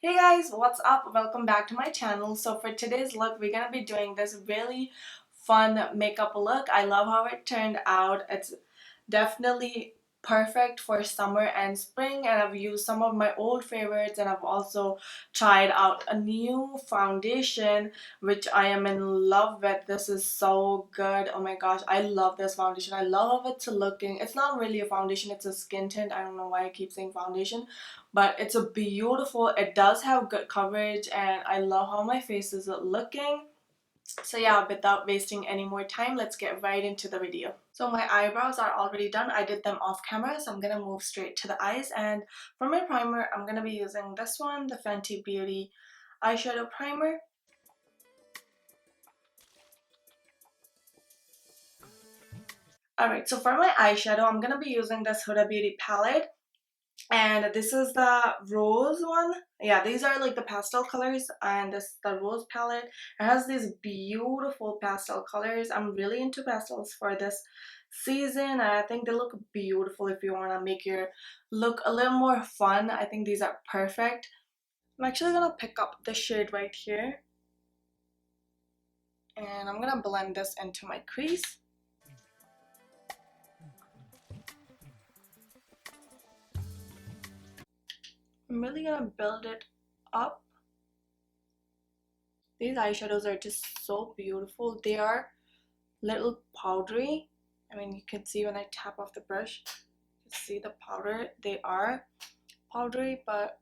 Hey guys, what's up? Welcome back to my channel. So for today's look, we're gonna be doing this really fun makeup look. I love how it turned out. It's definitely perfect for summer and spring, and I've used some of my old favorites, and I've also tried out a new foundation which I am in love with. This is so good. Oh my gosh, I love this foundation. I love how it's looking. It's not really a foundation, it's a skin tint. I don't know why I keep saying foundation, but it's a beautiful, it does have good coverage, and I love how my face is looking. So yeah, without wasting any more time, let's get right into the video. So my eyebrows are already done. I did them off camera, so I'm gonna move straight to the eyes. And for my primer, I'm gonna be using this one, the Fenty Beauty eyeshadow primer. Alright, so for my eyeshadow, I'm gonna be using this Huda Beauty palette. And this is the rose one. Yeah, these are like the pastel colors, and this is the rose palette. It has these beautiful pastel colors. I'm really into pastels for this season, and I think they look beautiful if you want to make your look a little more fun. I think these are perfect. I'm actually gonna pick up the shade right here, and I'm gonna blend this into my crease. I'm really gonna build it up. These eyeshadows are just so beautiful. They are little powdery. I mean, you can see when I tap off the brush, you see the powder. They are powdery, but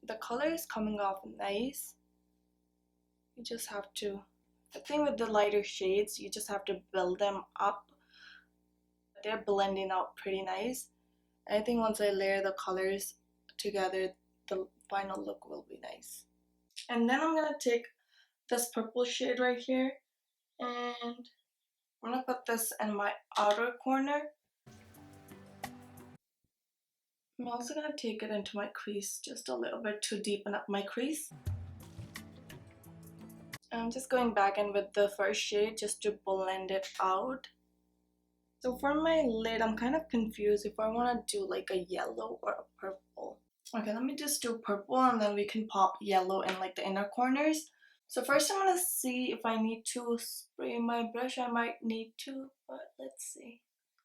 the color is coming off nice. You just have to, the thing with the lighter shades, you just have to build them up. They're blending out pretty nice. I think once I layer the colors together, the final look will be nice. And then I'm gonna take this purple shade right here, and I'm gonna put this in my outer corner. I'm also gonna take it into my crease just a little bit to deepen up my crease. I'm just going back in with the first shade just to blend it out. So for my lid, I'm kind of confused if I want to do like a yellow or a purple. Okay, let me just do purple, and then we can pop yellow in like the inner corners. So first I'm gonna see if I need to spray my brush. I might need to, but let's see.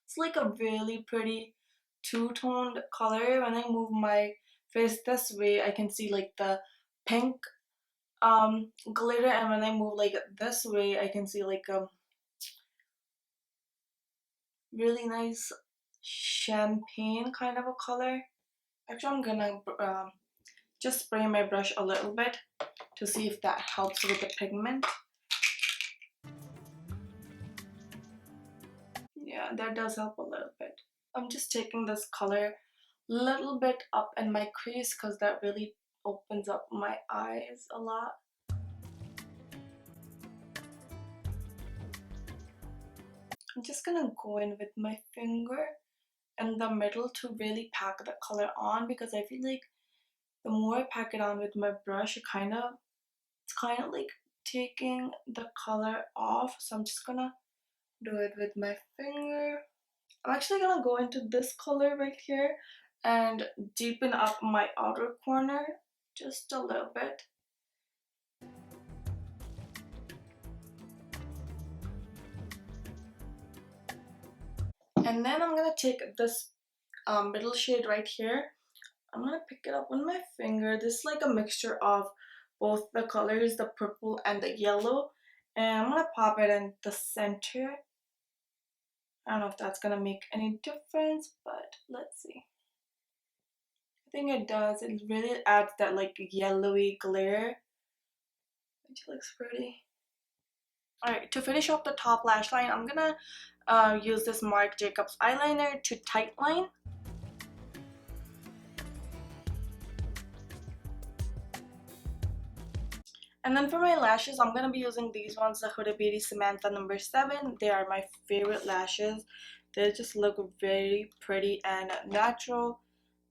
It's like a really pretty two-toned color. When I move my face this way, I can see like the pink glitter, and when I move like this way, I can see like a really nice champagne kind of a color. Actually, I'm gonna just spray my brush a little bit to see if that helps with the pigment. Yeah, that does help a little bit. I'm just taking this color a little bit up in my crease because that really opens up my eyes a lot. I'm just gonna go in with my finger in the middle to really pack the color on, because I feel like the more I pack it on with my brush, it's kind of like taking the color off. So I'm just gonna do it with my finger. I'm actually gonna go into this color right here and deepen up my outer corner just a little bit. And then I'm gonna take this middle shade right here. I'm gonna pick it up with my finger. This is like a mixture of both the colors, the purple and the yellow. And I'm gonna pop it in the center. I don't know if that's gonna make any difference, but let's see. I think it does. It really adds that like yellowy glare, which looks pretty. Alright, to finish off the top lash line, I'm gonna use this Marc Jacobs eyeliner to tightline. And then for my lashes, I'm gonna be using these ones, the Huda Beauty Samantha number 7. They are my favorite lashes. They just look very pretty and natural,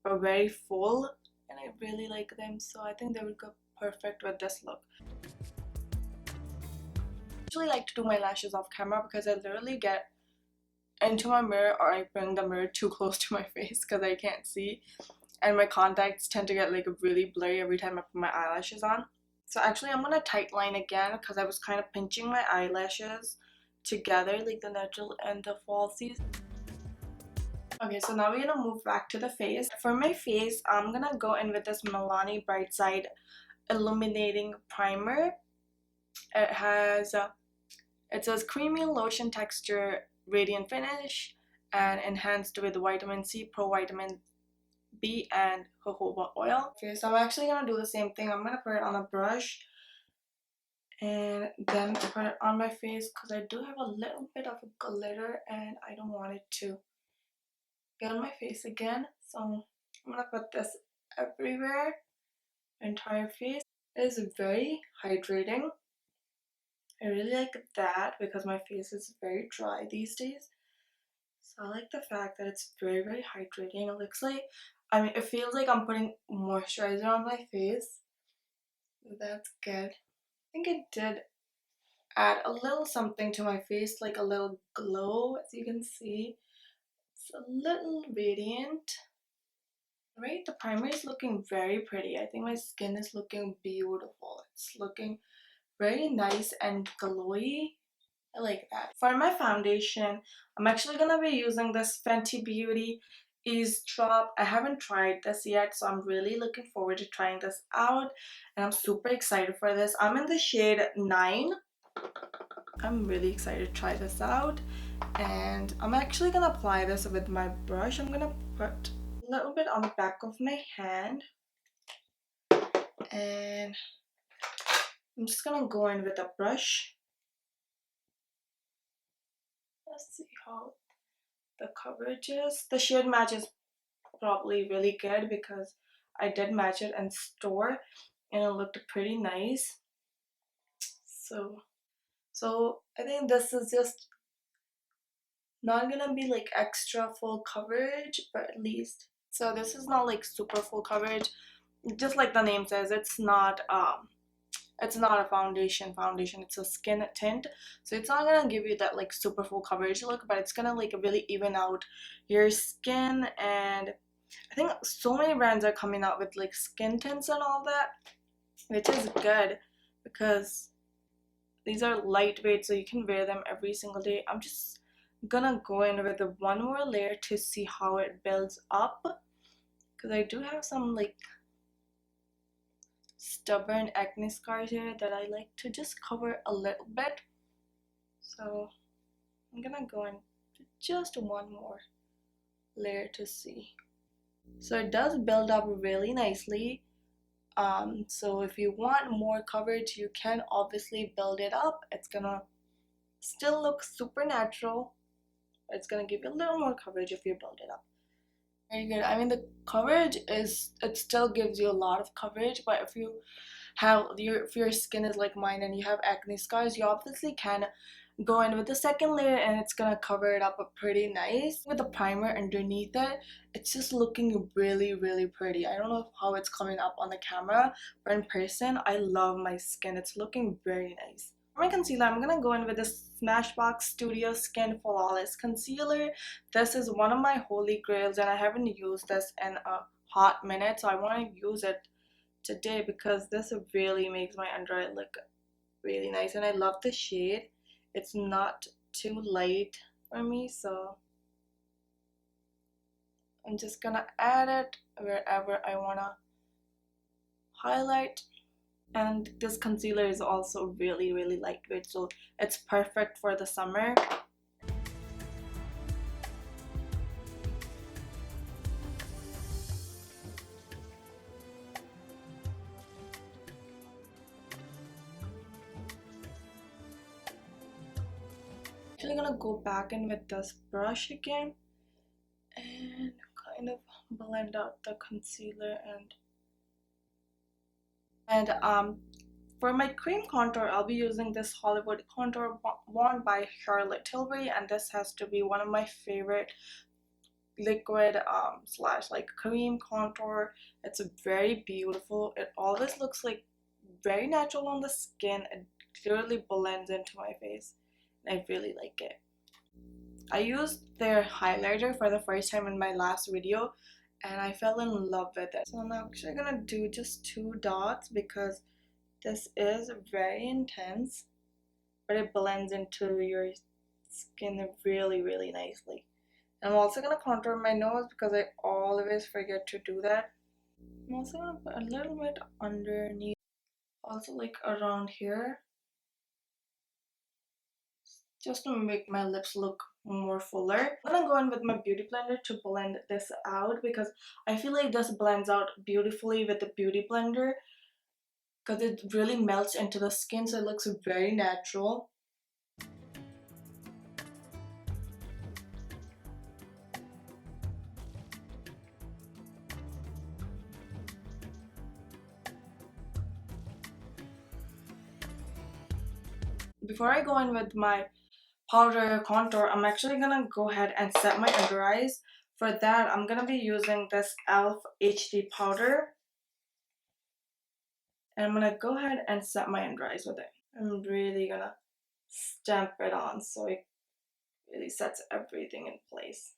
but very full, and I really like them, so I think they would go perfect with this look. I usually like to do my lashes off camera because I literally get into my mirror, or I bring the mirror too close to my face because I can't see. and my contacts tend to get like really blurry every time I put my eyelashes on. So actually I'm gonna tight line again because I was kind of pinching my eyelashes together, like the natural and the falsies. Okay, so now we're gonna move back to the face. For my face, I'm gonna go in with this Milani Bright Side Illuminating Primer. It has it says creamy lotion texture, radiant finish, and enhanced with vitamin C, pro vitamin B, and jojoba oil. Okay, so I'm actually gonna do the same thing. I'm gonna put it on a brush and then put it on my face because I do have a little bit of glitter and I don't want it to get on my face again. So I'm gonna put this everywhere, entire face. It is very hydrating. I really like that because my face is very dry these days. So I like the fact that it's very hydrating. It looks like, I mean, it feels like I'm putting moisturizer on my face. That's good. I think it did add a little something to my face, like a little glow, as you can see. It's a little radiant. Right, the primer is looking very pretty. I think my skin is looking beautiful. It's looking very nice and glowy. I like that. For my foundation, I'm actually gonna be using this Fenty Beauty Ease Drop. I haven't tried this yet, so I'm really looking forward to trying this out. And I'm super excited for this. I'm in the shade 9. I'm really excited to try this out. And I'm actually gonna apply this with my brush. I'm gonna put a little bit on the back of my hand. And I'm just gonna go in with a brush. Let's see how the coverage is. The shade match is probably really good because I did match it in store and it looked pretty nice. So I think this is just not gonna be like extra full coverage, but at least, so this is not like super full coverage. Just like the name says, it's not a foundation, it's a skin tint, so it's not gonna give you that like super full coverage look, but it's gonna like really even out your skin. And I think so many brands are coming out with like skin tints and all that, which is good because these are lightweight, so you can wear them every single day. I'm just gonna go in with one more layer to see how it builds up because I do have some like stubborn acne scars here that I like to just cover a little bit. So I'm gonna go in just one more layer to see. So it does build up really nicely. So if you want more coverage, you can obviously build it up. It's gonna still look super natural, but it's gonna give you a little more coverage if you build it up. Very good. I mean, the coverage is, it still gives you a lot of coverage, but if your skin is like mine and you have acne scars, you obviously can go in with the second layer and it's gonna cover it up pretty nice. With the primer underneath it, it's just looking really pretty. I don't know how it's coming up on the camera, but in person, I love my skin. It's looking very nice. For my concealer, I'm gonna go in with this Smashbox Studio Skin Flawless Concealer. This is one of my holy grails and I haven't used this in a hot minute, so I want to use it today because this really makes my under eye look really nice, and I love the shade. It's not too light for me, so I'm just gonna add it wherever I wanna highlight. And this concealer is also really lightweight, so it's perfect for the summer. Actually gonna go back in with this brush again and kind of blend out the concealer. And for my cream contour, I'll be using this Hollywood Contour Wand by Charlotte Tilbury, and this has to be one of my favorite liquid slash like cream contour. It's very beautiful. It always looks like very natural on the skin. It clearly blends into my face, and I really like it. I used their highlighter for the first time in my last video, and I fell in love with it. So I'm actually gonna do just 2 dots because this is very intense, but it blends into your skin really, really nicely. And I'm also gonna contour my nose because I always forget to do that. I'm also gonna put a little bit underneath, also like around here, just to make my lips look more fuller. I'm gonna go in with my beauty blender to blend this out because I feel like this blends out beautifully with the beauty blender because it really melts into the skin, so it looks very natural. Before I go in with my powder contour, I'm actually gonna go ahead and set my under eyes. For that, I'm gonna be using this e.l.f. HD powder, and I'm gonna go ahead and set my under eyes with it. I'm really gonna stamp it on so it really sets everything in place.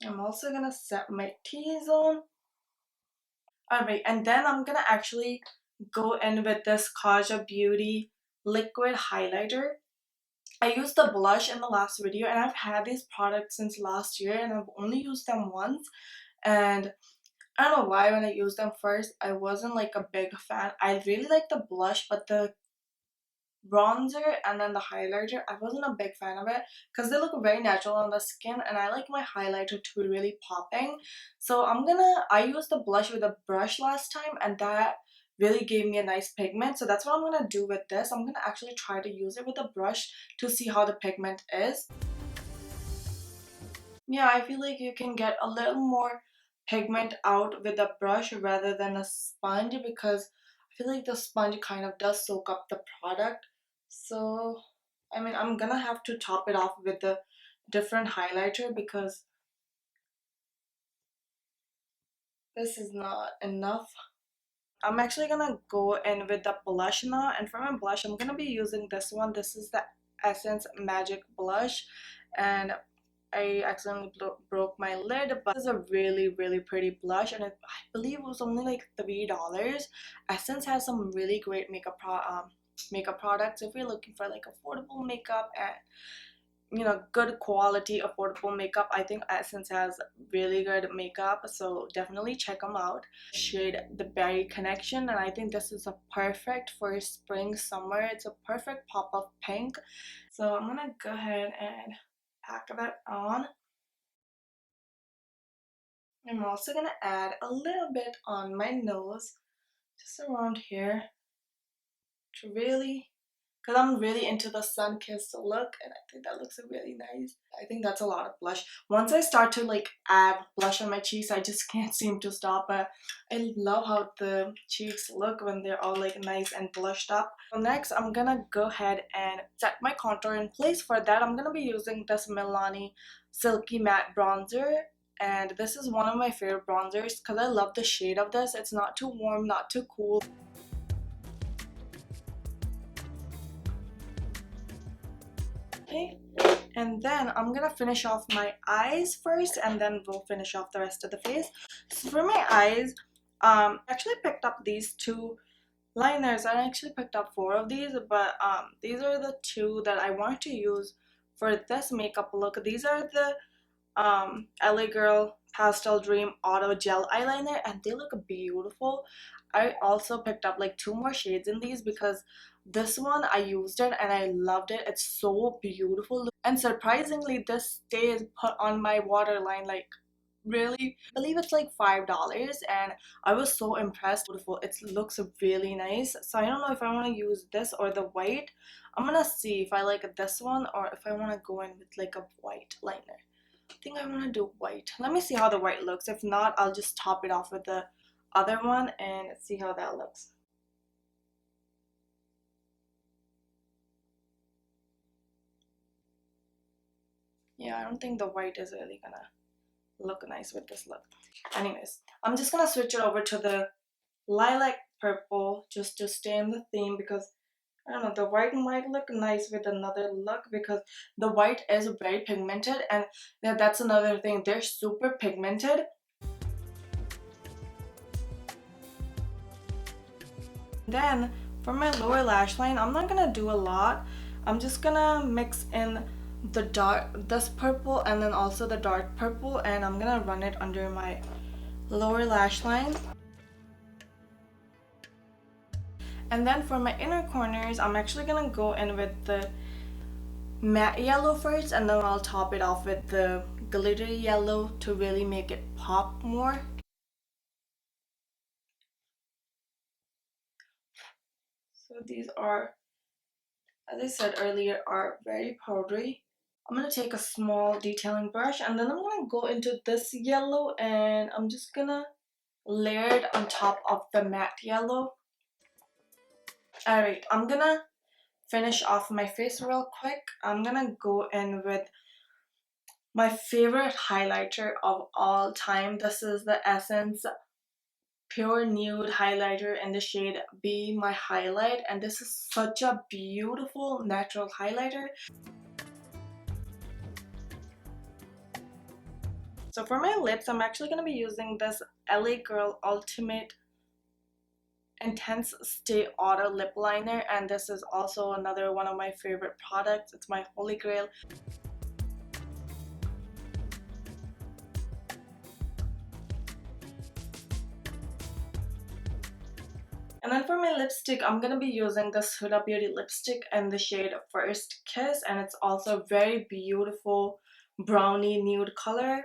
I'm also gonna set my T-zone. Alright, and then I'm gonna actually go in with this Kaja Beauty liquid highlighter. I used the blush in the last video, and I've had these products since last year and I've only used them once, and I don't know why when I used them first I wasn't like a big fan. I really like the blush, but the bronzer and then the highlighter, I wasn't a big fan of it because they look very natural on the skin and I like my highlighter to be really popping. So I used the blush with a brush last time and that really gave me a nice pigment. So that's what I'm gonna do with this. I'm gonna actually try to use it with a brush to see how the pigment is. Yeah, I feel like you can get a little more pigment out with a brush rather than a sponge because I feel like the sponge kind of does soak up the product. So, I mean, I'm gonna have to top it off with a different highlighter because this is not enough. I'm actually gonna go in with the blush now, and for my blush, I'm gonna be using this one. This is the Essence Magic Blush, and I accidentally broke my lid, but this is a really, really pretty blush, and I believe it was only like $3. Essence has some really great makeup products if you're looking for like affordable makeup and good quality affordable makeup. I think Essence has really good makeup, so definitely check them out. Shade The Berry Connection, and I think this is a perfect for spring summer. It's a perfect pop of pink, so I'm gonna go ahead and pack that on. I'm also gonna add a little bit on my nose, just around here, to really, because I'm really into the sun-kissed look, and I think that looks really nice. I think that's a lot of blush. Once I start to like add blush on my cheeks, I just can't seem to stop. But I love how the cheeks look when they're all like nice and blushed up. So next, I'm gonna go ahead and set my contour in place. For that, I'm gonna be using this Milani Silky Matte Bronzer. And this is one of my favorite bronzers because I love the shade of this. It's not too warm, not too cool. Okay, and then I'm gonna finish off my eyes first and then we'll finish off the rest of the face. So for my eyes, I actually picked up these two liners. I actually picked up 4 of these, but these are the two that I want to use for this makeup look. These are the LA Girl Pastel Dream Auto Gel Eyeliner, and they look beautiful. I also picked up like 2 more shades in these because this one I used it and I loved it. It's so beautiful, and surprisingly this stays put on my waterline like really. I believe it's like $5, and I was so impressed. Beautiful, it looks really nice. So I don't know if I want to use this or the white. I'm gonna see if I like this one or if I want to go in with like a white liner. I think I want to do white. Let me see how the white looks. If not, I'll just top it off with the other one and see how that looks. Yeah, I don't think the white is really gonna look nice with this look. Anyways, I'm just gonna switch it over to the lilac purple just to stay in the theme because I don't know, the white might look nice with another look because the white is very pigmented, and that's another thing, they're super pigmented. Then for my lower lash line, I'm not gonna do a lot. I'm just gonna mix in this purple and then also the dark purple, and I'm gonna run it under my lower lash line. And then for my inner corners, I'm actually gonna go in with the matte yellow first, and then I'll top it off with the glittery yellow to really make it pop more. So these are, as I said earlier, are very powdery. I'm gonna take a small detailing brush and then I'm gonna go into this yellow and I'm just gonna layer it on top of the matte yellow. Alright, I'm gonna finish off my face real quick. I'm gonna go in with my favorite highlighter of all time. This is the Essence Pure Nude highlighter in the shade Be My Highlight, and this is such a beautiful natural highlighter. So for my lips, I'm actually going to be using this LA Girl Ultimate Intense Stay Auto Lip Liner, and this is also another one of my favorite products. It's my holy grail. And then for my lipstick, I'm going to be using this Huda Beauty lipstick in the shade First Kiss, and it's also very beautiful brownie nude color.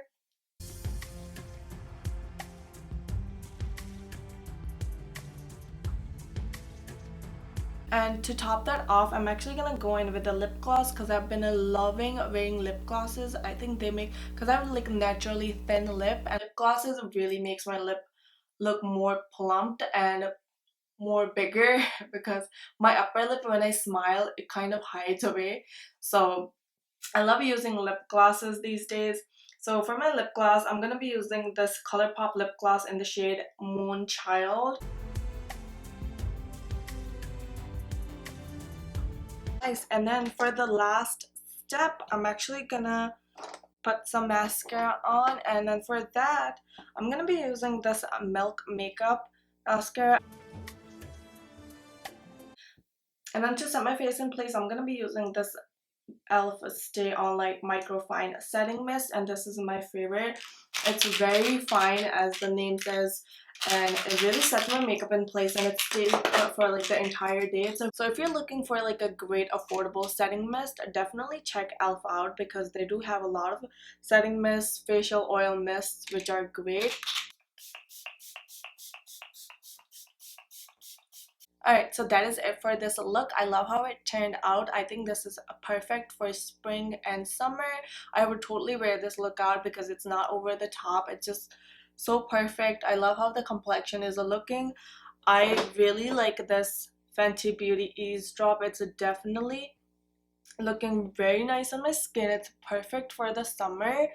And to top that off, I'm actually gonna go in with the lip gloss because I've been loving wearing lip glosses. I think they make, because I have like naturally thin lip, and lip glosses really makes my lip look more plumped and more bigger because my upper lip, when I smile, it kind of hides away. So I love using lip glosses these days. So for my lip gloss, I'm gonna be using this Colourpop lip gloss in the shade Moonchild. Nice. And then for the last step, I'm actually gonna put some mascara on, and then for that, I'm gonna be using this Milk Makeup mascara. And then to set my face in place, I'm gonna be using this e.l.f. Stay On Light Microfine Setting Mist, and this is my favorite. It's very fine, as the name says, and it really sets my makeup in place, and it stays put for like the entire day. So if you're looking for like a great affordable setting mist, definitely check e.l.f. out because they do have a lot of setting mists, facial oil mists, which are great. Alright, so that is it for this look. I love how it turned out. I think this is perfect for spring and summer. I would totally wear this look out because it's not over the top. It's just so perfect. I love how the complexion is looking. I really like this Fenty Beauty Eavesdrop. It's definitely looking very nice on my skin. It's perfect for the summer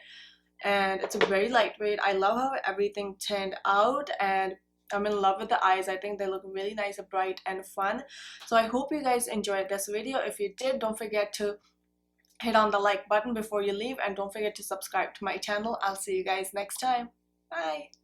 and it's very lightweight. I love how everything turned out, and I'm in love with the eyes. I think they look really nice, bright and fun. So I hope you guys enjoyed this video. If you did, don't forget to hit on the like button before you leave, and don't forget to subscribe to my channel. I'll see you guys next time. Bye.